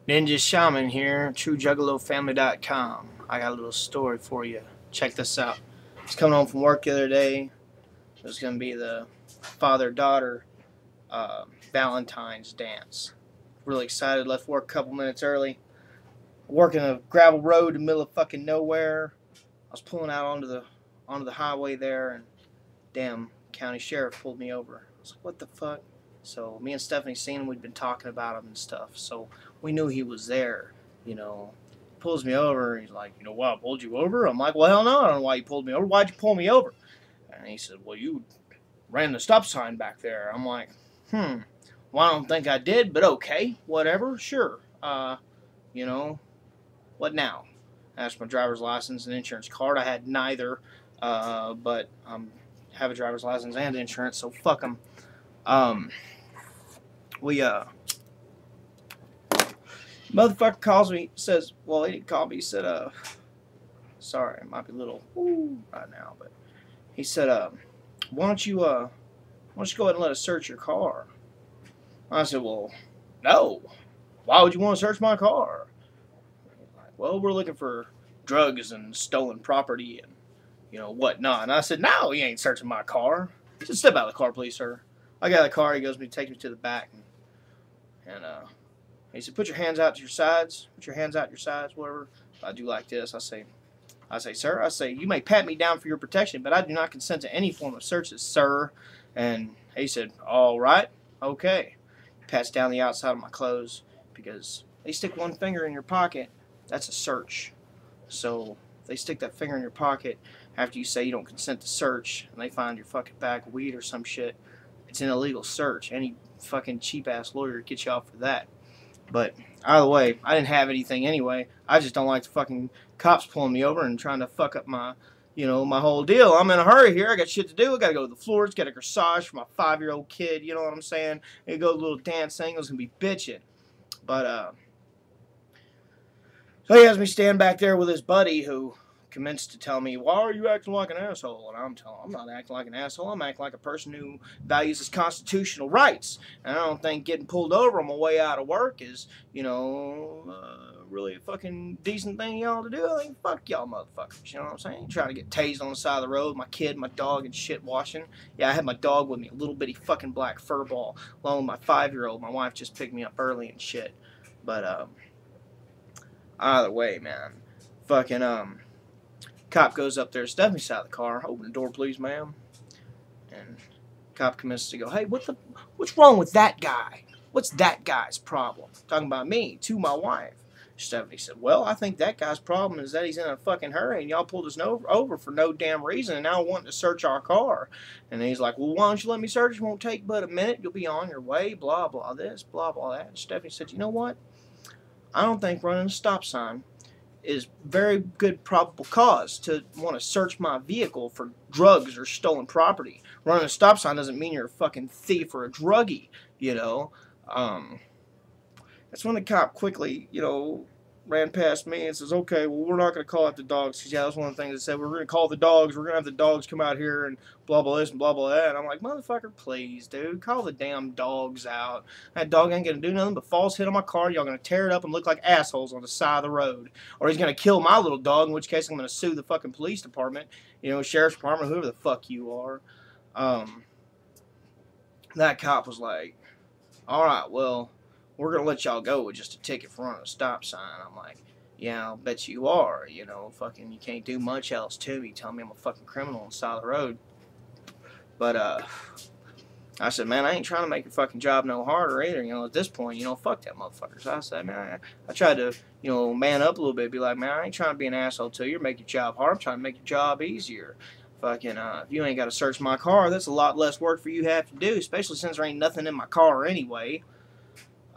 Ninja Shaman here, TrueJuggalowFamily.com. I got a little story for you. Check this out. I was coming home from work the other day. It was going to be the father-daughter Valentine's dance. Really excited. Left work a couple minutes early. Working a gravel road in the middle of fucking nowhere. I was pulling out onto the highway there, and damn, county sheriff pulled me over. I was like, what the fuck? So me and Stephanie seen him. We'd been talking about him and stuff. So we knew he was there. You know, pulls me over. He's like, you know why I pulled you over? I'm like, well, hell no, I don't know why you pulled me over. Why'd you pull me over? And he said, well, you ran the stop sign back there. I'm like, well, I don't think I did, but okay, whatever, sure. You know, what now? I asked my driver's license and insurance card. I had neither, but have a driver's license and insurance, so fuck them. Motherfucker calls me, says, well, he didn't call me, he said, sorry, it might be a little right now, but he said, why don't you go ahead and let us search your car? I said, well, no. Why would you want to search my car? Like, well, we're looking for drugs and stolen property and, you know, whatnot. And I said, no, he ain't searching my car. He said, step out of the car, please, sir. I got out of the car. He goes, takes me to the back. And he said, put your hands out to your sides. Put your hands out your sides, whatever. I do like this. I say, sir, I say, you may pat me down for your protection, but I do not consent to any form of searches, sir. And he said, all right, okay. He pats down the outside of my clothes because they stick one finger in your pocket. That's a search. So if they stick that finger in your pocket after you say you don't consent to search and they find your fucking bag of weed or some shit, it's an illegal search. Any fucking cheap-ass lawyer gets you off for that. But either way, I didn't have anything anyway. I just don't like the fucking cops pulling me over and trying to fuck up my, you know, my whole deal. I'm in a hurry here. I got shit to do. I got to go to the floors, get a corsage for my 5-year-old kid. You know what I'm saying? And go to a little dance thing. I was going to be bitching. But, so he has me stand back there with his buddy who commenced to tell me, why are you acting like an asshole? And I'm telling him, I'm not acting like an asshole. I'm acting like a person who values his constitutional rights. And I don't think getting pulled over on my way out of work is, you know, really a fucking decent thing y'all to do. I think, fuck y'all motherfuckers. You know what I'm saying? Trying to get tased on the side of the road, my kid, my dog, and shit washing. Yeah, I had my dog with me, a little bitty fucking black fur ball, along with my 5-year-old. My wife just picked me up early and shit. But, either way, man. Fucking, cop goes up there to Stephanie's side of the car. Open the door, please, ma'am. And cop commences to go, hey, what's wrong with that guy? What's that guy's problem? Talking about me, to my wife. Stephanie said, well, I think that guy's problem is that he's in a fucking hurry and y'all pulled us over for no damn reason and now wanting to search our car. And he's like, well, why don't you let me search? It won't take but a minute. You'll be on your way, blah, blah, this, blah, blah, that. And Stephanie said, you know what? I don't think running a stop sign is very good probable cause to want to search my vehicle for drugs or stolen property. Running a stop sign doesn't mean you're a fucking thief or a druggie, you know. That's when the cop quickly, you know, ran past me and says, okay, well, we're not going to call out the dogs. Because, yeah, that's one of the things they said. We're going to call the dogs. We're going to have the dogs come out here and blah, blah, this and blah, blah, that. And I'm like, motherfucker, please, dude. Call the damn dogs out. That dog ain't going to do nothing but false hit on my car. Y'all going to tear it up and look like assholes on the side of the road. Or he's going to kill my little dog, in which case I'm going to sue the fucking police department, you know, sheriff's department, whoever the fuck you are. That cop was like, all right, well, we're going to let y'all go with just a ticket for running a stop sign. I'm like, yeah, I'll bet you are. You know, fucking, you can't do much else to me. Tell me I'm a fucking criminal on the side of the road. But, I said, man, I ain't trying to make your fucking job no harder either. You know, at this point, you know, fuck that motherfucker. So I said, man, I tried to, you know, man up a little bit. Be like, man, I ain't trying to be an asshole to you or make your job hard. I'm trying to make your job easier. Fucking, if you ain't got to search my car, that's a lot less work for you to have to do, especially since there ain't nothing in my car anyway.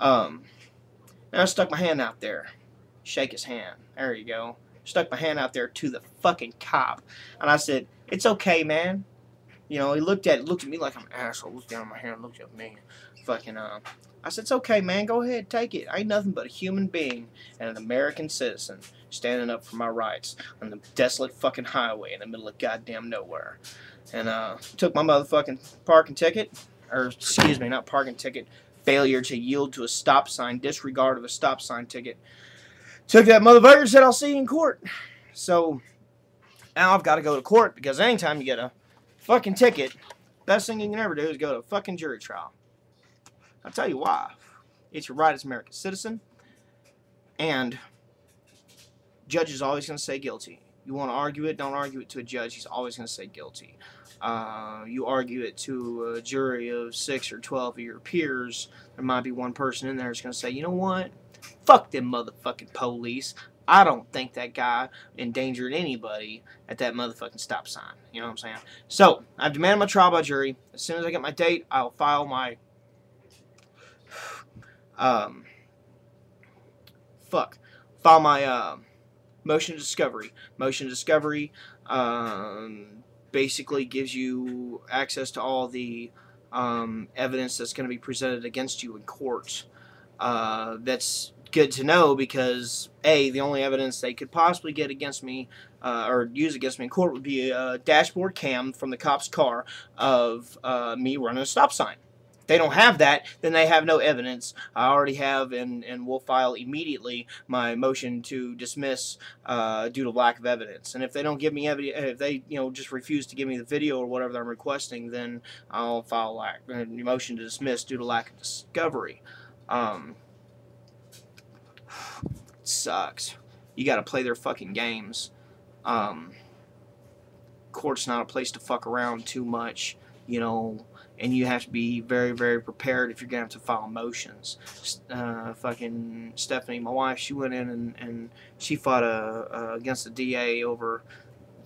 And I stuck my hand out there. Shake his hand. There you go. Stuck my hand out there to the fucking cop. And I said, it's okay, man. You know, he looked at me like I'm an asshole. Looked down at my hand, looked at me. Fucking, I said, it's okay, man. Go ahead, take it. I ain't nothing but a human being and an American citizen standing up for my rights on the desolate fucking highway in the middle of goddamn nowhere. And, took my motherfucking parking ticket. Or, excuse me, not parking ticket. failure to yield to a stop sign, disregard of a stop sign ticket. Took that motherfucker and said, I'll see you in court. So now I've got to go to court because anytime you get a fucking ticket, best thing you can ever do is go to a fucking jury trial. I'll tell you why. It's your right as an American citizen, and judge is always going to say guilty. You want to argue it, don't argue it to a judge. He's always going to say guilty. You argue it to a jury of 6 or 12 of your peers, there might be one person in there who's going to say, you know what? Fuck them motherfucking police. I don't think that guy endangered anybody at that motherfucking stop sign. You know what I'm saying? So, I've demanded my trial by jury. As soon as I get my date, I'll file my... File my, motion to discovery. Motion to discovery, basically gives you access to all the, evidence that's going to be presented against you in court. That's good to know because, A, the only evidence they could possibly get against me, or use against me in court would be a dashboard cam from the cop's car of, me running a stop sign. If they don't have that, then they have no evidence. I already have, and will file immediately, my motion to dismiss, due to lack of evidence. And if they don't give me evidence, if they, just refuse to give me the video or whatever I'm requesting, then I'll file a motion to dismiss due to lack of discovery. It sucks. You gotta play their fucking games. Court's not a place to fuck around too much, and you have to be very, very prepared if you're gonna have to file motions. Fucking Stephanie, my wife, she went in and she fought against the DA over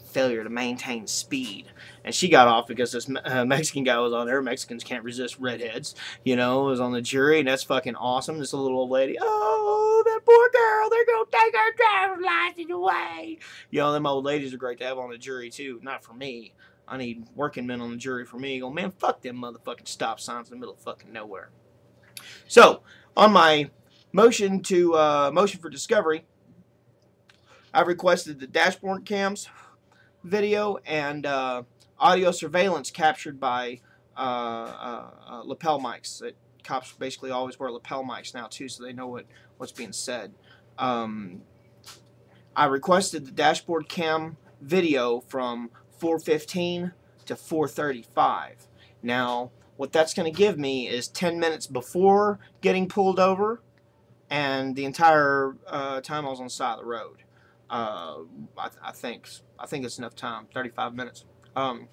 failure to maintain speed, and she got off because this Mexican guy was on there. Mexicans can't resist redheads, was on the jury, and that's fucking awesome. This little old lady, oh, that poor girl, they're gonna take her driver's license away. Them old ladies are great to have on the jury too. Not for me. I need working men on the jury for me. Go, man, fuck them motherfucking stop signs in the middle of fucking nowhere. So, on my motion for discovery, I've requested the dashboard cams, video, and audio surveillance captured by lapel mics. Cops basically always wear lapel mics now too, so they know what's being said. I requested the dashboard cam video from 4:15 to 4:35. Now, what that's going to give me is 10 minutes before getting pulled over and the entire time I was on the side of the road. I think it's enough time, 35 minutes. And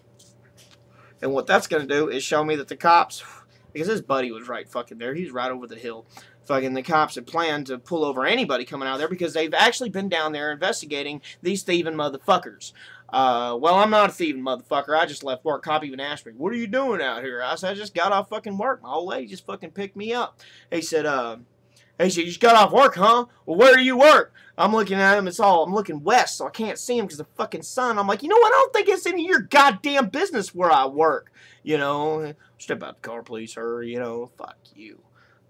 what that's going to do is show me that the cops, because his buddy was right fucking there, he's right over the hill. Fucking the cops had planned to pull over anybody coming out there because they've actually been down there investigating these thieving motherfuckers. Well, I'm not a thieving motherfucker. I just left work. Cop even asked me, what are you doing out here? I said, I just got off fucking work. My old lady just fucking picked me up. He said, you just got off work, huh? Well, where do you work? I'm looking at him. I'm looking west, so I can't see him because of the fucking sun. I'm like, you know what? I don't think it's any of your goddamn business where I work. Step out the car, please, sir. Fuck you.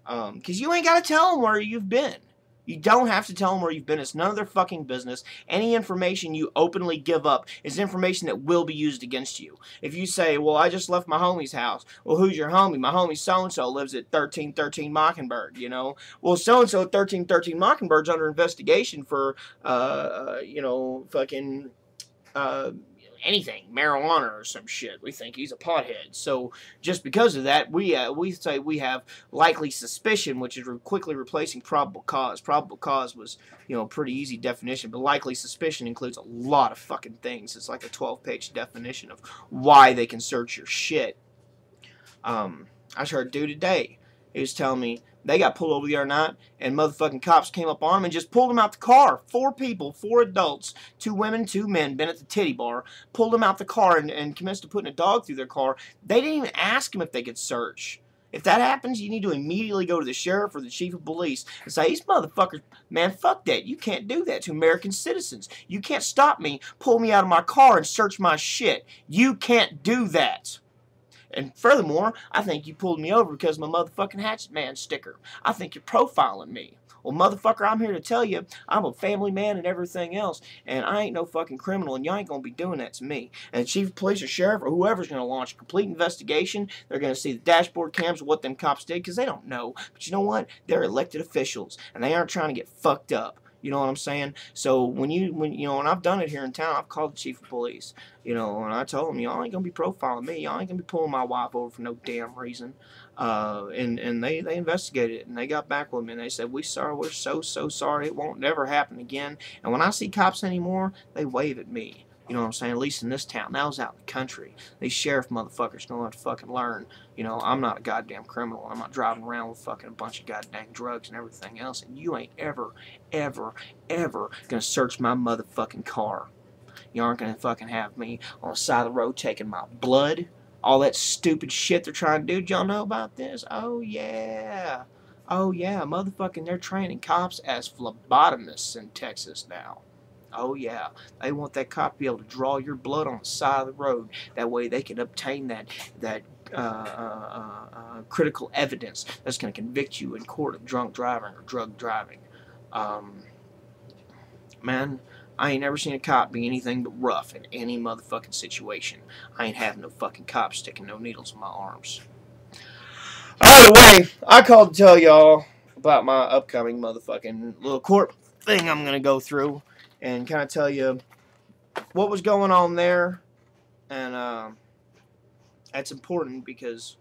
Because you ain't got to tell them where you've been. You don't have to tell them where you've been. It's none of their fucking business. Any information you openly give up is information that will be used against you. If you say, well, I just left my homie's house. Well, who's your homie? My homie so-and-so lives at 1313 Mockingbird, Well, so-and-so at 1313 Mockingbird's under investigation for, fucking, anything, marijuana or some shit. We think he's a pothead. So just because of that, we say we have likely suspicion, which is quickly replacing probable cause. Probable cause was, a pretty easy definition, but likely suspicion includes a lot of fucking things. It's like a 12-page definition of why they can search your shit. I just heard a dude today. He was telling me they got pulled over the other night, and motherfucking cops came up on him and just pulled him out the car. 4 people, 4 adults, 2 women, 2 men, been at the titty bar, pulled him out the car and commenced to putting a dog through their car. They didn't even ask him if they could search. If that happens, you need to immediately go to the sheriff or the chief of police and say, these motherfuckers, man, fuck that. You can't do that to American citizens. You can't stop me, pull me out of my car, and search my shit. You can't do that. And furthermore, I think you pulled me over because of my motherfucking Hatchet Man sticker. I think you're profiling me. Well, motherfucker, I'm here to tell you I'm a family man and everything else, and I ain't no fucking criminal, and you ain't gonna be doing that to me. And the chief of police or sheriff or whoever's gonna launch a complete investigation, they're gonna see the dashboard cams of what them cops did, because they don't know. But you know what? They're elected officials, and they aren't trying to get fucked up. You know what I'm saying? So when I've done it here in town, I've called the chief of police, and I told him, y'all ain't gonna be profiling me, y'all ain't gonna be pulling my wife over for no damn reason. And they investigated it, and they got back with me, and they said, we're so sorry, it won't never happen again. And when I see cops anymore, they wave at me. You know what I'm saying? At least in this town. That was out in the country. These sheriff motherfuckers gonna have to fucking learn. I'm not a goddamn criminal. I'm not driving around with fucking a bunch of goddamn drugs and everything else. And you ain't ever gonna search my motherfucking car. You aren't gonna fucking have me on the side of the road taking my blood. All that stupid shit they're trying to do. Did y'all know about this? Oh yeah. Oh yeah, motherfucking they're training cops as phlebotomists in Texas now. Oh yeah, they want that cop to be able to draw your blood on the side of the road. That way they can obtain that critical evidence that's going to convict you in court of drunk driving or drug driving. Man, I ain't never seen a cop be anything but rough in any motherfucking situation. I ain't having no fucking cops sticking no needles in my arms. Either way, I called to tell y'all about my upcoming motherfucking little court thing I'm going to go through. And kind of tell you what was going on there, and that's important because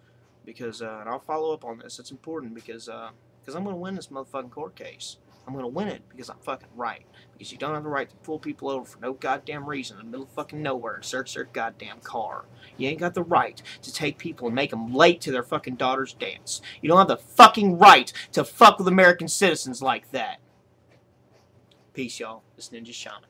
and I'll follow up on this. It's important because I'm going to win this motherfucking court case. I'm going to win it because I'm fucking right. Because you don't have the right to pull people over for no goddamn reason in the middle of fucking nowhere and search their goddamn car. You ain't got the right to take people and make them late to their fucking daughter's dance. You don't have the fucking right to fuck with American citizens like that. Peace, y'all. This Ninja Shaman.